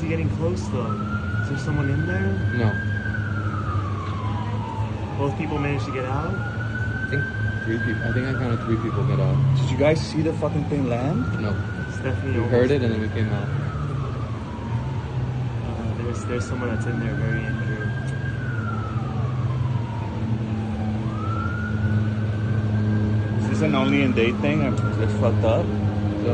he getting close though? Is there someone in there? No. Both people managed to get out? I think 3 people. I think I counted 3 people get out. Did you guys see the fucking thing land? No. It's definitely We heard it and then we came out. There's someone that's in there very injured. Is this an only in date thing? It's fucked up. So,